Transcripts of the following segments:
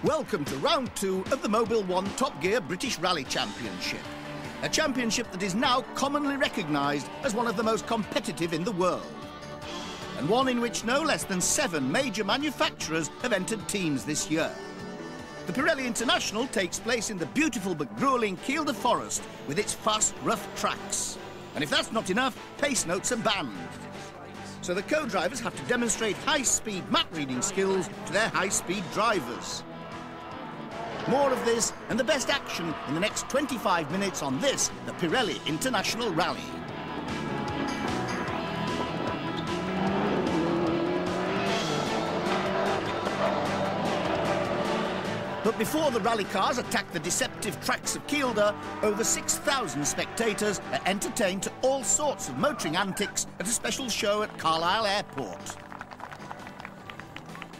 Welcome to round 2 of the Mobile 1 Top Gear British Rally Championship. A championship that is now commonly recognised as one of the most competitive in the world. And one in which no less than 7 major manufacturers have entered teams this year. The Pirelli International takes place in the beautiful but gruelling Kielder Forest with its fast, rough tracks. And if that's not enough, pace notes are banned. So the co-drivers have to demonstrate high-speed map reading skills to their high-speed drivers. More of this and the best action in the next 25 minutes on this, the Pirelli International Rally. But before the rally cars attack the deceptive tracks of Kielder, over 6,000 spectators are entertained to all sorts of motoring antics at a special show at Carlisle Airport.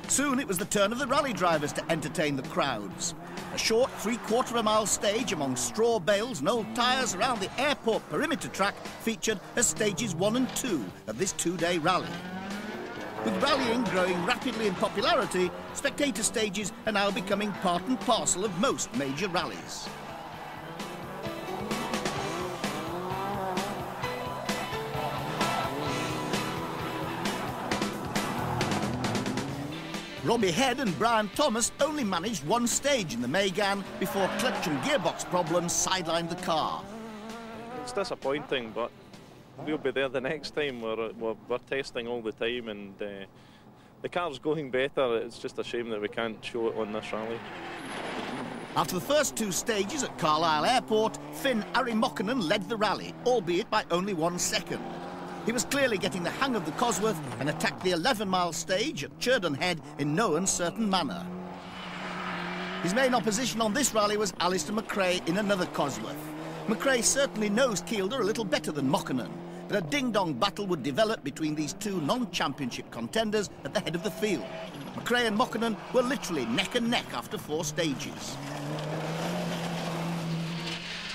Soon it was the turn of the rally drivers to entertain the crowds. A short 3/4-mile stage among straw bales and old tyres around the airport perimeter track featured as stages 1 and 2 of this 2-day rally. With rallying growing rapidly in popularity, spectator stages are now becoming part and parcel of most major rallies. Robbie Head and Brian Thomas only managed one stage in the Mégane before clutch and gearbox problems sidelined the car. It's disappointing, but we'll be there the next time. We're testing all the time, and the car's going better. It's just a shame that we can't show it on this rally. After the first 2 stages at Carlisle Airport, Finn Harry MOKKONEN led the rally, albeit by only 1 second. He was clearly getting the hang of the Cosworth and attacked the 11-mile stage at Churdon Head in no uncertain manner. His main opposition on this rally was ALISTER MCRAE in another Cosworth. McRae certainly knows Kielder a little better than MOKKONEN, but a ding-dong battle would develop between these 2 non-championship contenders at the head of the field. McRae and MOKKONEN were literally neck and neck after 4 stages.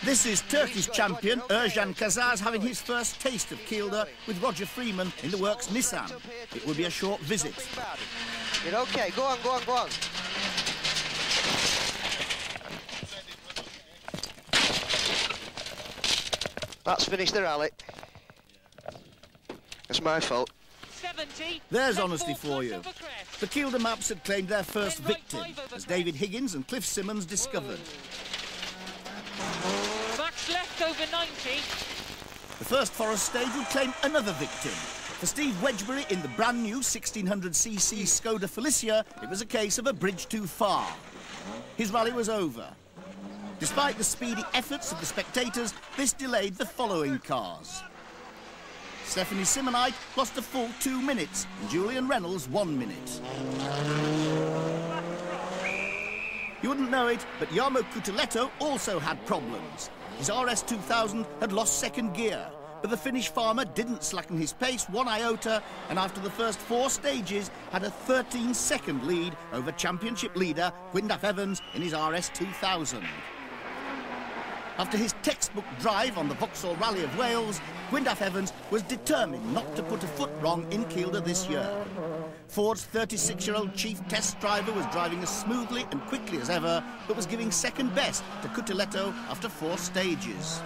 This is Turkish champion Ercan Kazaz having his first taste of Kielder with Roger Freeman in the works Nissan. It will be a short visit. You're okay, go on, go on, go on. That's finished the rally. It's my fault. There's honesty for you. The Kielder maps had claimed their first victim, as David Higgins and Cliff Simmons discovered. Max left over 90. The first Forest stage would claim another victim. For Steve Wedgbury in the brand new 1600cc Skoda Felicia, it was a case of a bridge too far. His rally was over. Despite the speedy efforts of the spectators, this delayed the following cars. Stephanie Simmonite lost a full 2 minutes, and Julian Reynolds 1 minute. You wouldn't know it, but Jarmo KYTOLEHTO also had problems. His RS2000 had lost second gear, but the Finnish farmer didn't slacken his pace 1 iota, and after the first 4 stages had a 13-second lead over championship leader GWYNDAF Evans in his RS2000. After his textbook drive on the Vauxhall Rally of Wales, GWYNDAF Evans was determined not to put a foot wrong in Kielder this year. Ford's 36-year-old chief test driver was driving as smoothly and quickly as ever, but was giving second best to KYTOLEHTO after 4 stages.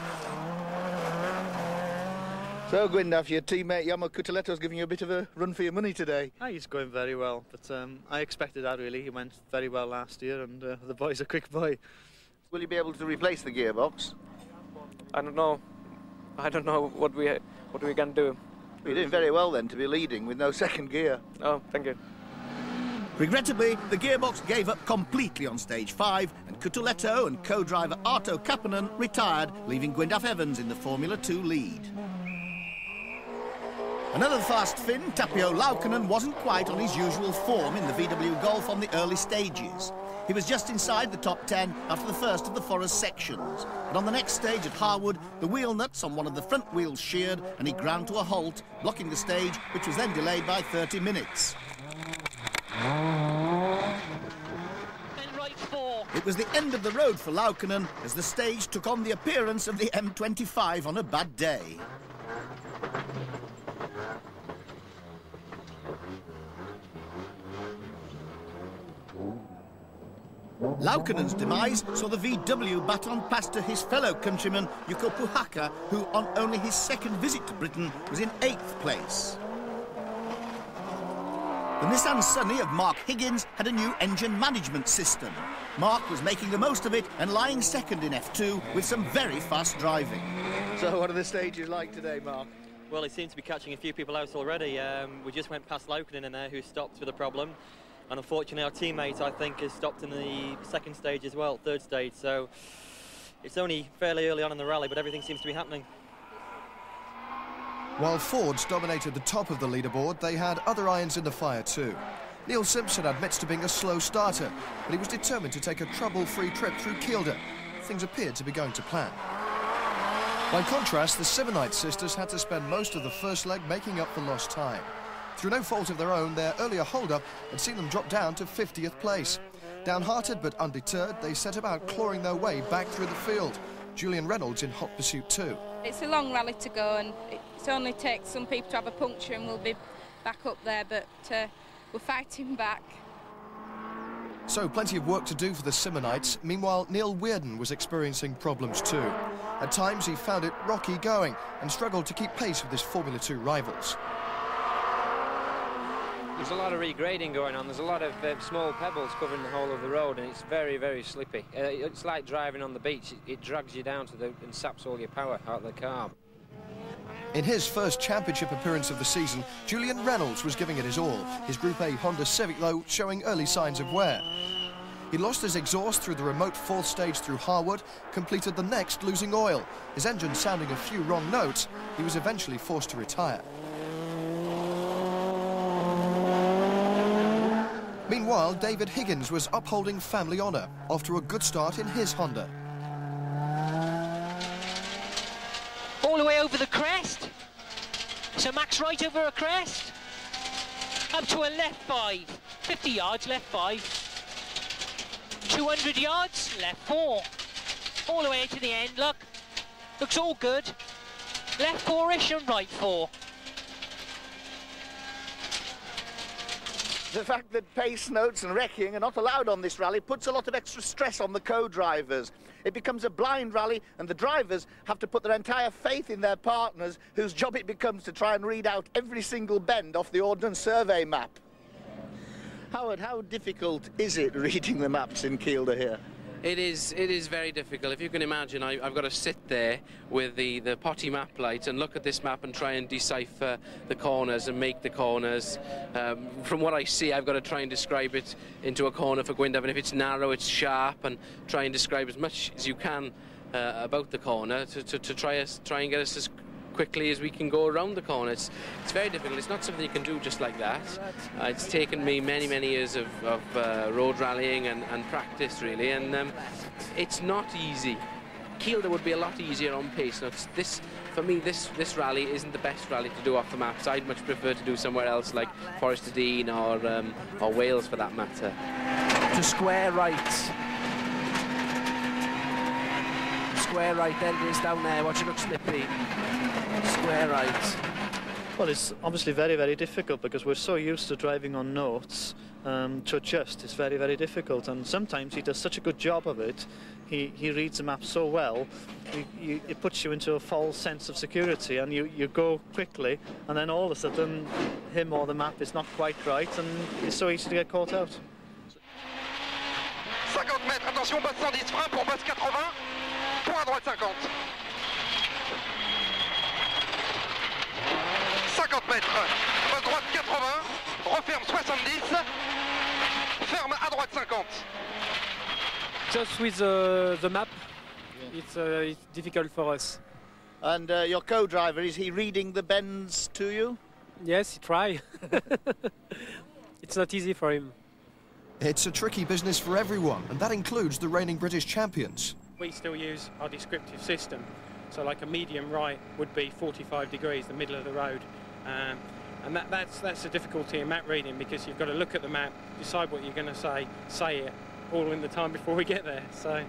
So, GWYNDAF, your teammate Jarmo KYTOLEHTO's giving you a bit of a run for your money today. Oh, he's going very well, but I expected that really. He went very well last year, and the boy's a quick boy. Will you be able to replace the gearbox? I don't know. I don't know what we can do. You're doing very well then to be leading with no second gear. Oh, thank you. Regrettably, the gearbox gave up completely on stage 5, and KYTOLEHTO and co-driver Arto Kapanen retired, leaving GWYNDAF Evans in the Formula 2 lead. Another fast Finn, Tapio Laukkanen, wasn't quite on his usual form in the VW Golf on the early stages. He was just inside the top 10 after the first of the Forest sections. But on the next stage at Harwood, the wheel nuts on one of the front wheels sheared and he ground to a halt, blocking the stage, which was then delayed by 30 minutes. It was the end of the road for Laukkanen as the stage took on the appearance of the M25 on a bad day. Laukkanen's demise saw the VW baton plaster his fellow countryman Jukka PUHAKKA, who on only his second visit to Britain was in 8th place. The Nissan Sunny of Mark Higgins had a new engine management system. Mark was making the most of it and lying second in F2 with some very fast driving. So what are the stages like today, Mark? Well, he seems to be catching a few people out already. We just went past Laukkanen in there, who stopped with a problem. And unfortunately, our teammate, I think, has stopped in the second stage as well, third stage. So it's only fairly early on in the rally, but everything seems to be happening. While Fords dominated the top of the leaderboard, they had other irons in the fire too. Neil Simpson admits to being a slow starter, but he was determined to take a trouble-free trip through Kielder. Things appeared to be going to plan. By contrast, the SIMMONITE sisters had to spend most of the first leg making up for lost time. Through no fault of their own, their earlier hold-up had seen them drop down to 50th place. Downhearted but undeterred, they set about clawing their way back through the field. Julian Reynolds in hot pursuit too. It's a long rally to go, and it only takes some people to have a puncture and we'll be back up there, but we're fighting back. So plenty of work to do for the SIMMONITES. Meanwhile, Neil WEARDEN was experiencing problems too. At times he found it rocky going and struggled to keep pace with his Formula 2 rivals. There's a lot of regrading going on. There's a lot of small pebbles covering the whole of the road, and it's very, very slippy. It's like driving on the beach. It drags you down to and saps all your power out of the car. In his first championship appearance of the season, Julian Reynolds was giving it his all. His Group A Honda Civic, though, showing early signs of wear. He lost his exhaust through the remote 4th stage through Harwood, completed the next losing oil. His engine sounding a few wrong notes, he was eventually forced to retire. Meanwhile, David Higgins was upholding family honour after a good start in his Honda. All the way over the crest. So Max right over a crest. Up to a left 5. 50 yards, left 5. 200 yards, left 4. All the way to the end, look. Looks all good. Left 4-ish and right 4. The fact that pace notes and wrecking are not allowed on this rally puts a lot of extra stress on the co-drivers. It becomes a blind rally and the drivers have to put their entire faith in their partners, whose job it becomes to try and read out every single bend off the Ordnance Survey map. Howard, how difficult is it reading the maps in Kielder here? It is very difficult. If you can imagine, I've got to sit there with the potty map light and look at this map and try and decipher the corners and make the corners. From what I see, I've got to try and describe it into a corner for GWYNDAF, and if it's narrow, it's sharp, and try and describe as much as you can about the corner to try and get us as quickly as we can go around the corner. It's very difficult. It's not something you can do just like that. It's taken me many years of road rallying and practice, really, and it's not easy. Kielder would be a lot easier on pace. Now, for me, this rally isn't the best rally to do off the maps. I'd much prefer to do somewhere else, like Forest of Dean or Wales, for that matter. To square right. Square right, there it is down there. Watch it look slippy. Square right. Well, it's obviously very difficult because we're so used to driving on notes. To adjust is very difficult, and sometimes he does such a good job of it. He reads the map so well, it puts you into a false sense of security, and you go quickly, and then all of a sudden him or the map is not quite right, and it's so easy to get caught out. 50 mètres, attention, basse 110 frein pour basse 80, point à droite 50. 50 mètres, basse droite 80, referme 70, ferme à droite 50. Just with the map, it's difficult for us. And your co-driver, is he reading the bends to you? Yes, he tries. It's not easy for him. It's a tricky business for everyone, and that includes the reigning British champions. We still use our descriptive system, so like a medium right would be 45 degrees, the middle of the road, and that's the difficulty in map reading, because you've got to look at the map, decide what you're going to say it all in the time before we get there, so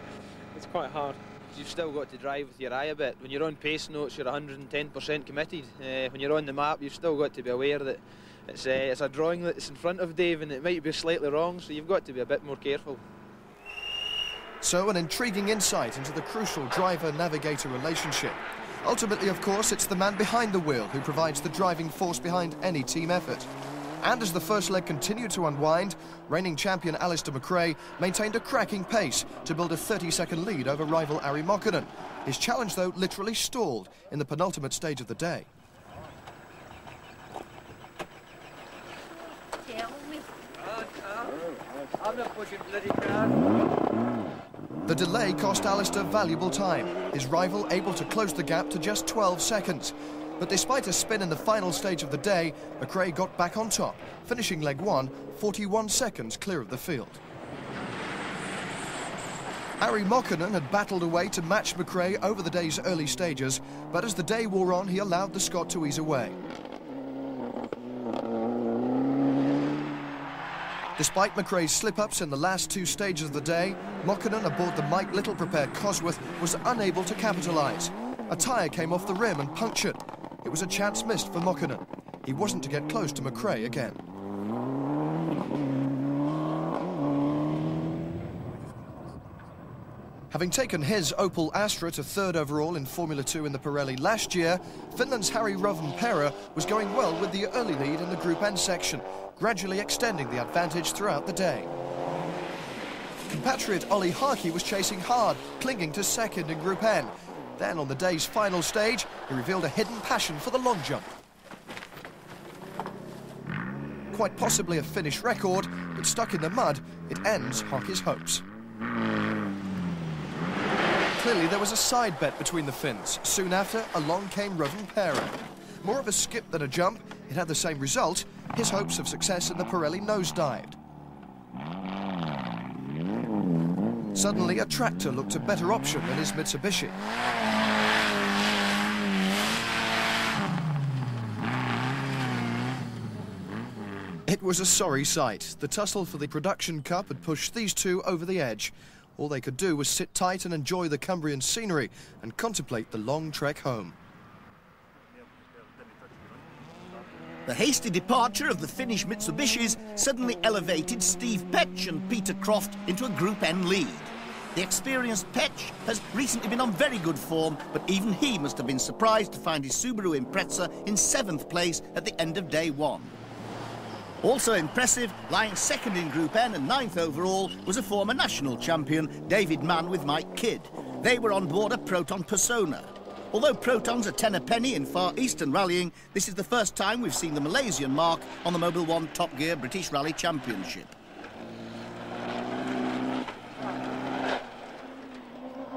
it's quite hard. You've still got to drive with your eye a bit. When you're on pace notes, you're 110% committed. When you're on the map, you've still got to be aware that it's a drawing that's in front of Dave and it might be slightly wrong, so you've got to be a bit more careful. So an intriguing insight into the crucial driver-navigator relationship. Ultimately, of course, it's the man behind the wheel who provides the driving force behind any team effort. And as the first leg continued to unwind, reigning champion ALISTER MCRAE maintained a cracking pace to build a 30-second lead over rival Ari Mokkonen. His challenge, though, literally stalled in the penultimate stage of the day. I'm not pushing bloody car. The delay cost ALISTER valuable time, his rival able to close the gap to just 12 seconds. But despite a spin in the final stage of the day, MCRAE got back on top, finishing leg one 41 seconds clear of the field. Ari Mokkonen had battled away to match MCRAE over the day's early stages, but as the day wore on, he allowed the Scot to ease away. Despite McRae's slip-ups in the last two stages of the day, Mokkonen aboard the Mike Little-prepared Cosworth was unable to capitalise. A tyre came off the rim and punctured. It was a chance missed for Mokkonen. He wasn't to get close to MCRAE again. Having taken his Opel Astra to third overall in Formula 2 in the Pirelli last year, Finland's Harry Rovanperä was going well with the early lead in the Group N section, gradually extending the advantage throughout the day. Compatriot Olli Harki was chasing hard, clinging to second in Group N. Then on the day's final stage, he revealed a hidden passion for the long jump. Quite possibly a Finnish record, but stuck in the mud, it ends Harki's hopes. Clearly there was a side bet between the Finns. Soon after, along came Rovanperä. More of a skip than a jump, it had the same result. His hopes of success in the Pirelli nosedived. Suddenly, a tractor looked a better option than his Mitsubishi. It was a sorry sight. The tussle for the Production Cup had pushed these two over the edge. All they could do was sit tight and enjoy the Cumbrian scenery and contemplate the long trek home. The hasty departure of the Finnish Mitsubishis suddenly elevated Steve Petch and Peter Croft into a Group N lead. The experienced Petch has recently been on very good form, but even he must have been surprised to find his Subaru Impreza in 7th place at the end of day one. Also impressive, lying second in Group N and 9th overall, was a former national champion, David Mann with Mike Kidd. They were on board a Proton Persona. Although Protons are 10 a penny in Far Eastern rallying, this is the first time we've seen the Malaysian mark on the Mobil 1 Top Gear British Rally Championship.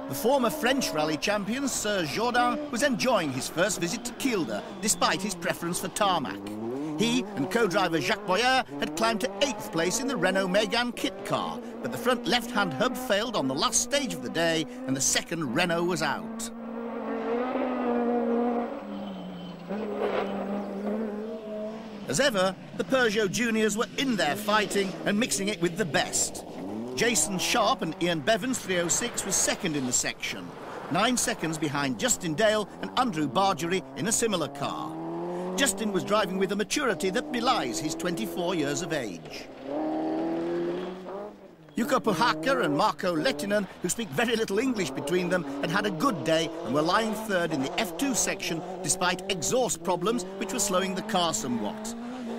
The former French rally champion, Serge was enjoying his first visit to Kielder, despite his preference for tarmac. He and co-driver Jacques Boyer had climbed to 8th place in the Renault Mégane kit car, but the front left-hand hub failed on the last stage of the day and the second Renault was out. As ever, the Peugeot juniors were in there fighting and mixing it with the best. Jason Sharp and Ian Bevan's 306 was second in the section, 9 seconds behind Justin Dale and Andrew Bargery in a similar car. Justin was driving with a maturity that belies his 24 years of age. Jukka PUHAKKA and Marko Lehtinen, who speak very little English between them, had a good day and were lying third in the F2 section despite exhaust problems which were slowing the car somewhat.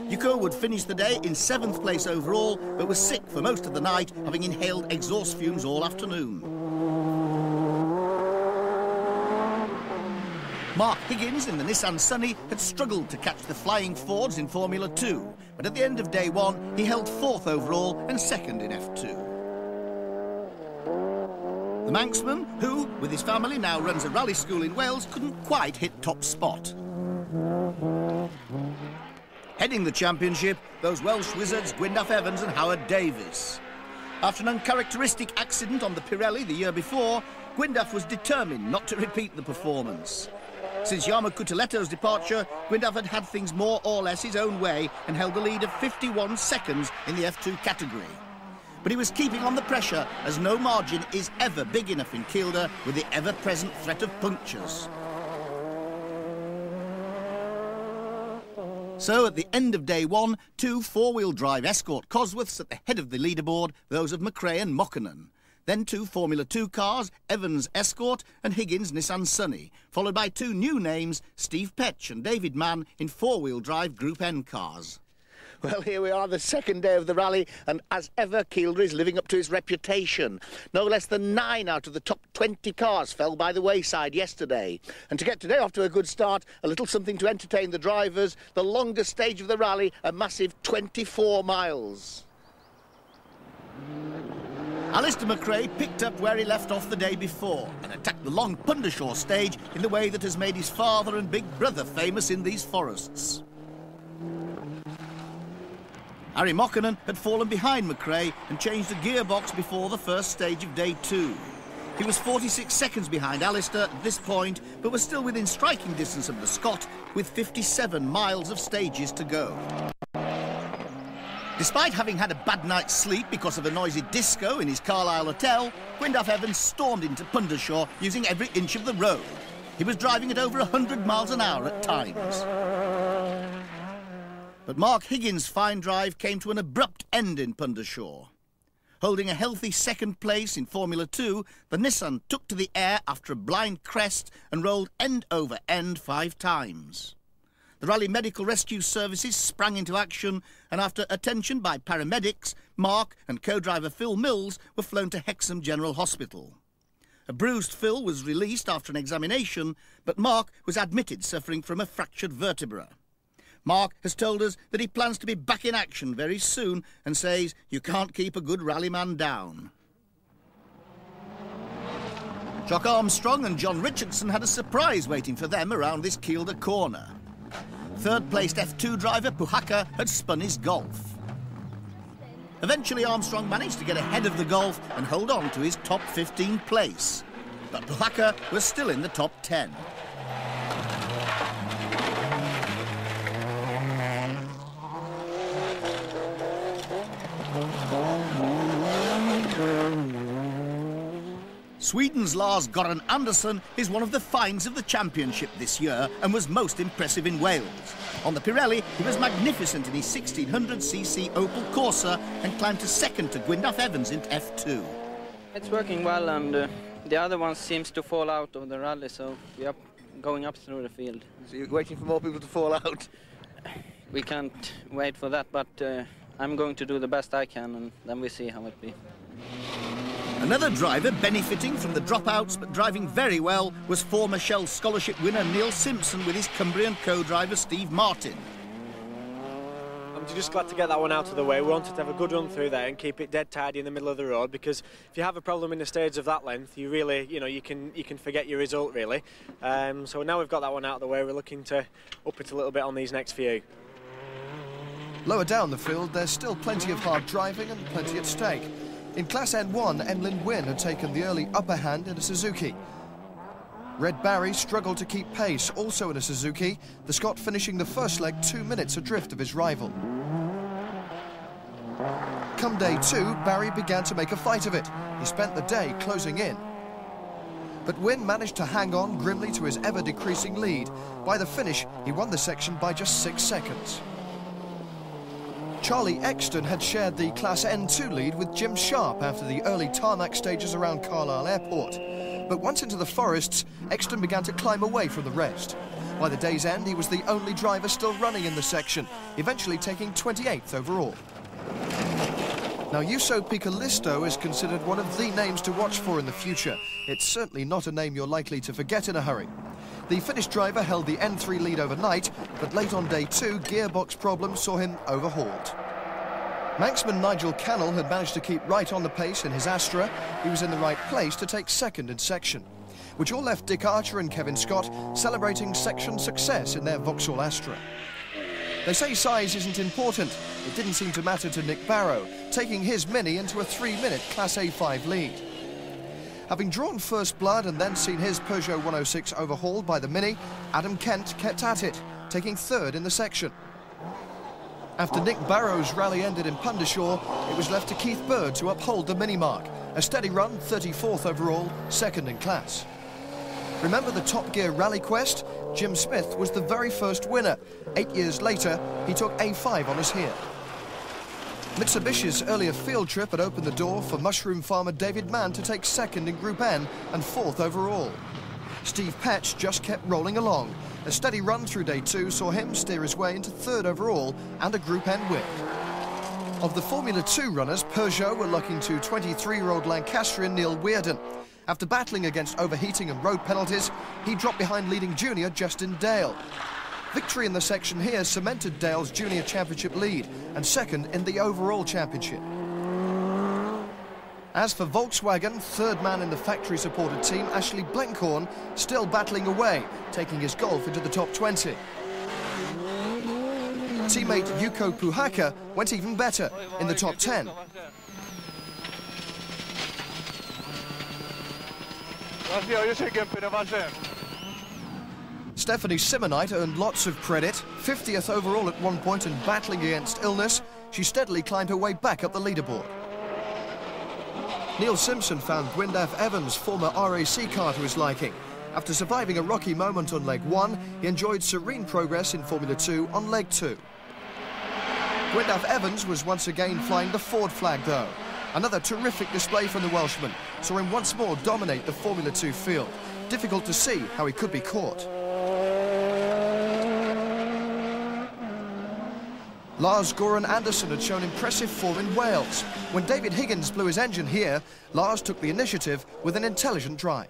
Jukka would finish the day in 7th place overall, but was sick for most of the night, having inhaled exhaust fumes all afternoon. Mark Higgins in the Nissan Sunny had struggled to catch the flying Fords in Formula 2, but at the end of day one, he held 4th overall and 2nd in F2. The Manxman, who, with his family, now runs a rally school in Wales, couldn't quite hit top spot. Heading the championship, those Welsh wizards GWYNDAF Evans and Howard Davies. After an uncharacteristic accident on the Pirelli the year before, GWYNDAF was determined not to repeat the performance. Since Jarmo KYTOLEHTO's departure, GWYNDAF had things more or less his own way and held the lead of 51 seconds in the F2 category. But he was keeping on the pressure, as no margin is ever big enough in Kielder with the ever-present threat of punctures. So at the end of day one, 2 4-wheel drive Escort Cosworths at the head of the leaderboard, those of MCRAE and Mokkonen. then 2 Formula 2 cars, Evans Escort and Higgins Nissan Sunny, followed by 2 new names, Steve Petch and David Mann in 4-wheel drive Group N cars. Well, here we are, the second day of the rally, and as ever, Kielder is living up to his reputation. No less than 9 out of the top 20 cars fell by the wayside yesterday. And to get today off to a good start, a little something to entertain the drivers, the longest stage of the rally, a massive 24 miles. Alister McRae picked up where he left off the day before and attacked the long Pundershaw stage in the way that has made his father and big brother famous in these forests. Harry MOKKONEN had fallen behind McRae and changed the gearbox before the first stage of day 2. He was 46 seconds behind Alister at this point, but was still within striking distance of the Scot, with 57 miles of stages to go. Despite having had a bad night's sleep because of a noisy disco in his Carlisle hotel, GWYNDAF Evans stormed into Pundershaw using every inch of the road. He was driving at over 100 miles an hour at times. But Mark Higgins' fine drive came to an abrupt end in Pundershaw. Holding a healthy second place in Formula 2, the Nissan took to the air after a blind crest and rolled end over end 5 times. The Rally Medical Rescue Services sprang into action, and after attention by paramedics, Mark and co-driver Phil Mills were flown to Hexham General Hospital. A bruised Phil was released after an examination, but Mark was admitted suffering from a fractured vertebra. Mark has told us that he plans to be back in action very soon and says you can't keep a good rallyman down. Jock Armstrong and John Richardson had a surprise waiting for them around this Kielder corner. Third-placed F2 driver PUHAKKA had spun his Golf. Eventually Armstrong managed to get ahead of the Golf and hold on to his top 15 place. But PUHAKKA was still in the top 10. Sweden's LARS-GORAN Andersson is one of the finds of the championship this year and was most impressive in Wales. On the Pirelli, he was magnificent in his 1600cc Opel Corsa and climbed to second to GWYNDAF Evans in F2. It's working well, and the other one seems to fall out of the rally, so we are going up through the field. So you're waiting for more people to fall out? We can't wait for that, but I'm going to do the best I can, and then we see how it be. Another driver benefiting from the dropouts but driving very well was former Shell Scholarship winner Neil Simpson with his Cumbrian co-driver Steve Martin. I'm just glad to get that one out of the way. We wanted to have a good run through there and keep it dead tidy in the middle of the road, because if you have a problem in a stage of that length, you really, you can forget your result really. So now we've got that one out of the way, we're looking to up it a little bit on these next few. Lower down the field, there's still plenty of hard driving and plenty at stake. In Class N1, Emlyn Wynne had taken the early upper hand in a Suzuki. Red Barry struggled to keep pace, also in a Suzuki, the Scot finishing the first leg 2 minutes adrift of his rival. Come day 2, Barry began to make a fight of it. He spent the day closing in. But Wynne managed to hang on grimly to his ever-decreasing lead. By the finish, he won the section by just 6 seconds. Charlie Exton had shared the Class N2 lead with Jim Sharp after the early tarmac stages around Carlisle Airport. But once into the forests, Exton began to climb away from the rest. By the day's end, he was the only driver still running in the section, eventually taking 28th overall. Now, Juuso Piccolisto is considered one of the names to watch for in the future. It's certainly not a name you're likely to forget in a hurry. The Finnish driver held the N3 lead overnight, but late on day 2, gearbox problems saw him overhauled. Manxman Nigel Cannell had managed to keep right on the pace in his Astra. He was in the right place to take second in section, which all left Dick Archer and Kevin Scott celebrating section success in their Vauxhall Astra. They say size isn't important. It didn't seem to matter to Nick Barrow, taking his Mini into a 3-minute Class A5 lead. Having drawn first blood and then seen his Peugeot 106 overhauled by the Mini, Adam Kent kept at it, taking third in the section. After Nick Barrow's rally ended in Pundershaw, it was left to Keith Bird to uphold the Mini mark. A steady run, 34th overall, second in class. Remember the Top Gear Rally Quest? Jim Smith was the very first winner. 8 years later, he took A5 honours here. Mitsubishi's earlier field trip had opened the door for mushroom farmer David Mann to take second in Group N and fourth overall. Steve Petch just kept rolling along. A steady run through day 2 saw him steer his way into third overall and a Group N win. Of the Formula 2 runners, Peugeot were looking to 23-year-old Lancastrian Neil Wearden. After battling against overheating and road penalties, he dropped behind leading junior Justin Dale. Victory in the section here cemented Dale's junior championship lead and second in the overall championship. As for Volkswagen, third man in the factory-supported team, Ashley Blenkhorn, still battling away, taking his Golf into the top 20. Teammate Yuko PUHAKKA went even better in the top 10. Stephanie SIMMONITE earned lots of credit. 50th overall at one point and battling against illness, she steadily climbed her way back up the leaderboard. Neil Simpson found GWYNDAF Evans' former RAC car to his liking. After surviving a rocky moment on leg 1, he enjoyed serene progress in Formula 2 on leg 2. GWYNDAF Evans was once again flying the Ford flag though. Another terrific display from the Welshman saw him once more dominate the Formula 2 field. Difficult to see how he could be caught. LARS-GORAN Andersson had shown impressive form in Wales. When David Higgins blew his engine here, Lars took the initiative with an intelligent drive.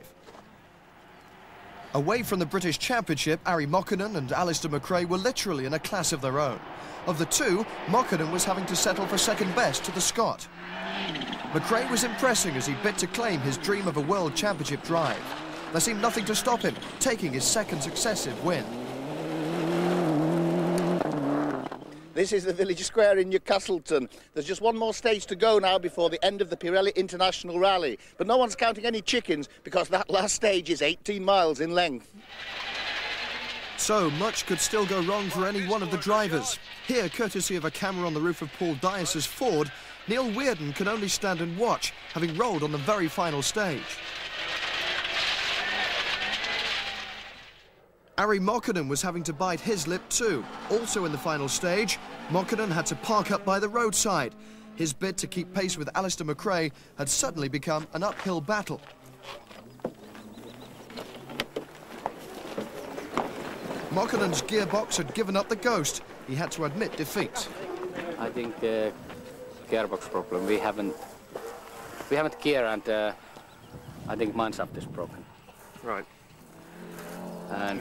Away from the British Championship, Ari MOKKONEN and ALISTER MCRAE were literally in a class of their own. Of the two, MOKKONEN was having to settle for second best to the Scot. McRae was impressing as he bid to claim his dream of a World Championship drive. There seemed nothing to stop him, taking his second successive win. This is the village square in Newcastleton. There's just one more stage to go now before the end of the Pirelli International Rally. But no one's counting any chickens because that last stage is 18 miles in length. So much could still go wrong for any one of the drivers. Here, courtesy of a camera on the roof of Paul Dias's Ford, Neil Wearden can only stand and watch, having rolled on the very final stage. Ari MOKKONEN was having to bite his lip too. Also in the final stage, MOKKONEN had to park up by the roadside. His bid to keep pace with ALISTER MCRAE had suddenly become an uphill battle. MOKKONEN's gearbox had given up the ghost. He had to admit defeat. I think the gearbox problem. We haven't gear, and I think mineshaft is broken. Right. And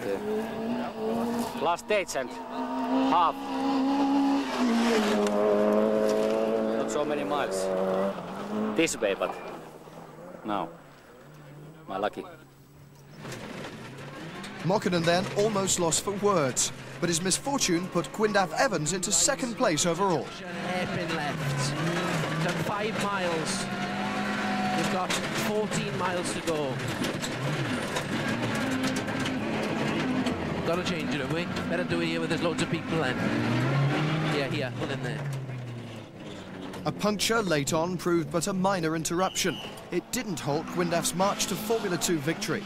last stage and half. Not so many miles this way, but no, my lucky. MOKKONEN then almost lost for words, but his misfortune put GWYNDAF Evans into second place overall. Hairpin left. Done 5 miles. We've got 14 miles to go. Got to change it, have we? Better do it here where there's loads of people in. Yeah, here, pull in there. A puncture late on proved but a minor interruption. It didn't halt GWYNDAF's march to Formula 2 victory.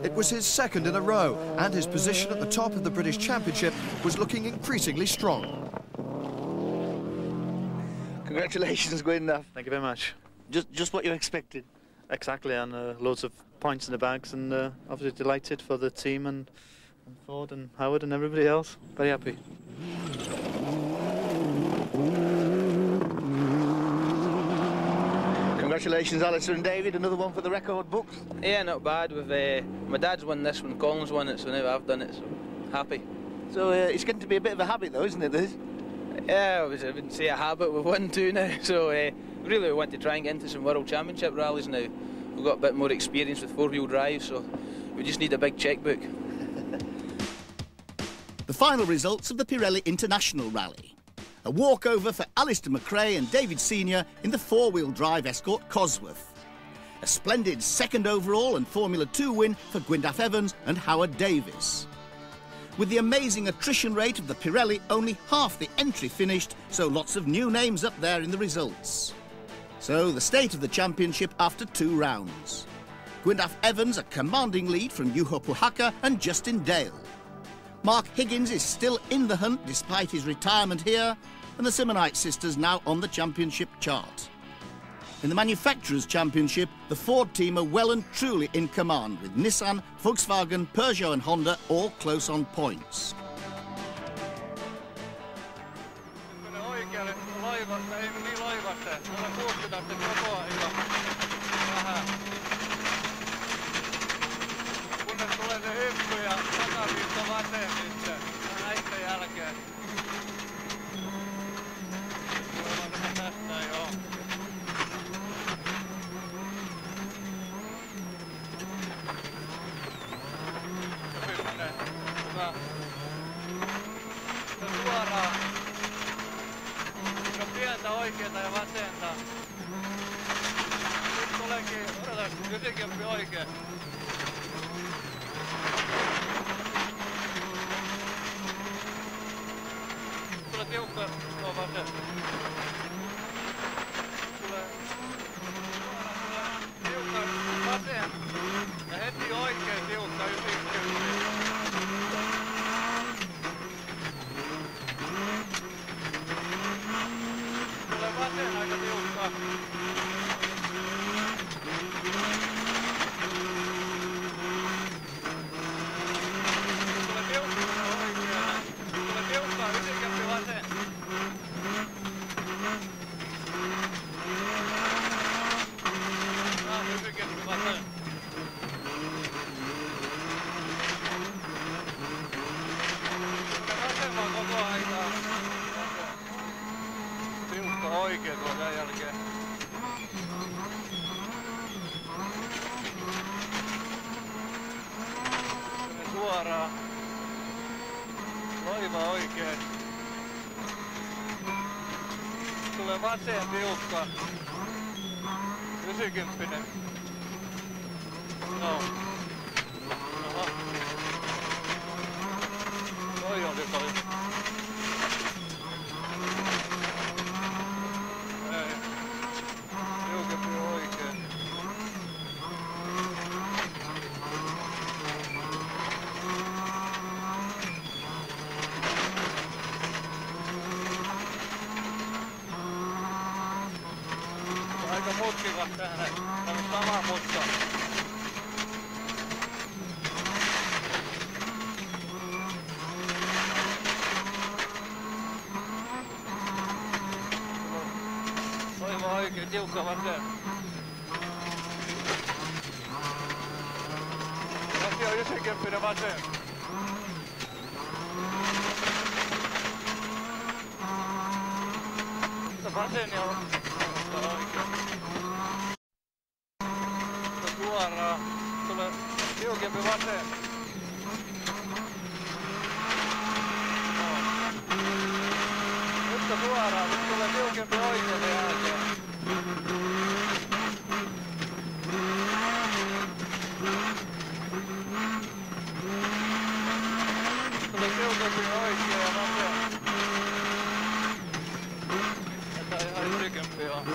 It was his second in a row, and his position at the top of the British Championship was looking increasingly strong. Congratulations, GWYNDAF. Thank you very much. Just what you expected. Exactly, and loads of points in the bags, and obviously delighted for the team and Ford and Howard and everybody else. Very happy. Congratulations, Alistair and David. Another one for the record books. Yeah, not bad. My dad's won this one, Colin's won it, so now I've done it, so happy. So it's getting to be a bit of a habit though, isn't it, this? Yeah, I wouldn't say a habit, we've won 2 now, so really we want to try and get into some World Championship rallies now. We've got a bit more experience with 4-wheel drive, so we just need a big checkbook. The final results of the Pirelli International Rally. A walkover for ALISTER MCRAE and David Senior in the 4-wheel drive Escort Cosworth. A splendid second overall and Formula 2 win for GWYNDAF Evans and Howard Davis. With the amazing attrition rate of the Pirelli, only half the entry finished, so lots of new names up there in the results. So the state of the championship after 2 rounds. GWYNDAF Evans a commanding lead from Juho PUHAKKA and Justin Dale. Mark Higgins is still in the hunt despite his retirement here, and the SIMMONITE sisters now on the championship chart. In the Manufacturers' Championship, the Ford team are well and truly in command, with Nissan, Volkswagen, Peugeot and Honda all close on points. Oikeeta ja vasenta. Nyt tuleekin, odotas, ysikämpi oikein. Tulee tiukka tuo vasen. Tulee tiukka vasen ja heti oikein tiukka ysikämpi. Vasen aika tiukkaa. Tulee tiukkaa oikeana. Tulee tiukkaa ysikämpi vasen. Ysikämpi vasen. Vasemman koko aikaa. Oikein tuon tämän jälkeen. Tänne suoraan. Loiva oikein. Tulee vasen tiukka. 90. No. Oho. Toi on paljon. Aika mutkikas tähän. Tämä on sama mutka. Toivo oikein tiukka vasen. Vasi on 90 vasen. Vasen ja oikein. Suoraan. Tulee tiukempi vasen. Nyt suoraan. Nyt tulee tiukempi oikein sen jälkeen. Tulee tiukempi oikein ja vasen. Että ihan ylikempi on.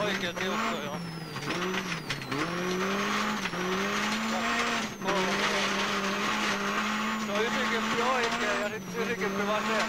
Oikein tiukka joo. Se on 90 oikein ja sitten 90 vasen.